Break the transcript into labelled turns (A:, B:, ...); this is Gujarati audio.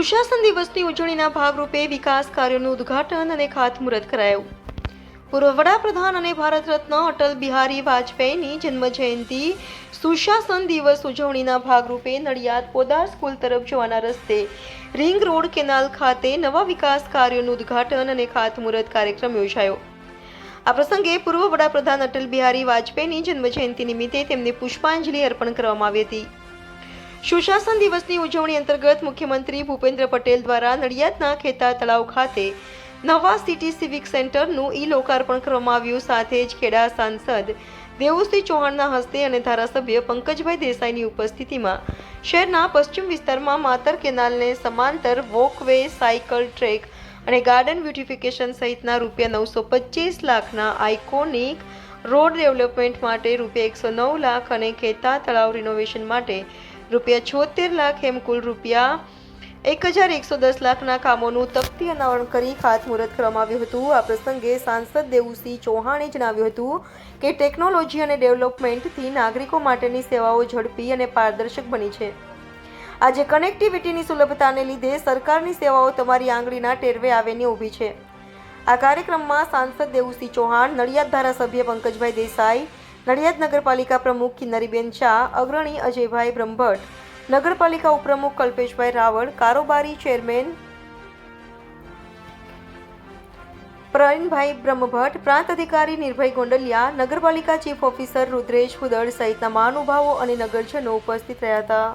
A: સુશાસન દિવસની ઉજવણીના ભાગરૂપે વિકાસ કાર્યોનું ઉદ્ઘાટન અને ખાતમુહૂર્ત કરાયું. પૂર્વ વડાપ્રધાન અને ભારત રત્ન અટલ બિહારી વાજપેયીની જન્મજયંતિ સુશાસન દિવસ ઉજવણીના ભાગરૂપે નડિયાદ પોદાર સ્કૂલ તરફ જવાના રસ્તે રિંગ રોડ કેનાલ ખાતે નવા વિકાસ કાર્યોનું ઉદ્ઘાટન અને ખાતમુહૂર્ત કાર્યક્રમ યોજાયો. આ પ્રસંગે પૂર્વ વડાપ્રધાન અટલ બિહારી વાજપેયીની જન્મજયંતિ નિમિત્તે તેમને પુષ્પાંજલિ અર્પણ કરવામાં આવી હતી. સુશાસન દિવસની ઉજવણી અંતર્ગત મુખ્યમંત્રી ભૂપેન્દ્ર પટેલ દ્વારા નડિયાદના ખેતા તળાવ ખાતે નવા સિટી સિવિક સેન્ટરનું લોકાર્પણ કરવામાં આવ્યું. સાથે જ ખેડા સાંસદ દેવુસિંહ ચૌહાણના હસ્તે અને ધારાસભ્ય પંકજભાઈ દેસાઈની ઉપસ્થિતિમાં શહેરના પશ્ચિમ વિસ્તારમાં માતર કેનાલને સમાંતર વોકવે, સાયકલ ટ્રેક અને ગાર્ડન બ્યુટિફિકેશન સહિતના ₹925 લાખના આઇકોનિક રોડ ડેવલપમેન્ટ માટે ₹109 લાખ અને ખેતા તળાવ રિનોવેશન માટે ₹76 લાખ એમ કુલ ₹1,110 લાખના કામોનું તકતી અનાવરણ કરી ખાતમુહૂર્ત કરવામાં આવ્યું હતું. આ પ્રસંગે સાંસદ દેવુસિંહ ચૌહાણે જણાવ્યું હતું કે ટેકનોલોજી અને ડેવલપમેન્ટથી નાગરિકો માટેની સેવાઓ ઝડપી અને પારદર્શક બની છે. આજે કનેક્ટિવિટીની સુલભતાને લીધે સરકારની સેવાઓ તમારી આંગળીના ટેરવે આવીને ઊભી છે. આ કાર્યક્રમમાં સાંસદ દેવુસિંહ ચૌહાણ, નડિયાદ ધારાસભ્ય પંકજભાઈ દેસાઈ, નડિયાદ નગરપાલિકા પ્રમુખ કિન્નરીબેન શાહ, અગ્રણી અજયભાઈ બ્રહ્મભટ્ટ, નગરપાલિકા ઉપપ્રમુખ કલ્પેશભાઈ રાવળ, કારોબારી ચેરમેન પ્રવીણભાઈ બ્રહ્મભટ્ટ, પ્રાંત અધિકારી નિર્ભય ગોંડલિયા, નગરપાલિકા ચીફ ઓફિસર રુદ્રેશ હુદડ સહિતના મહાનુભાવો અને નગરજનો ઉપસ્થિત રહ્યા હતા.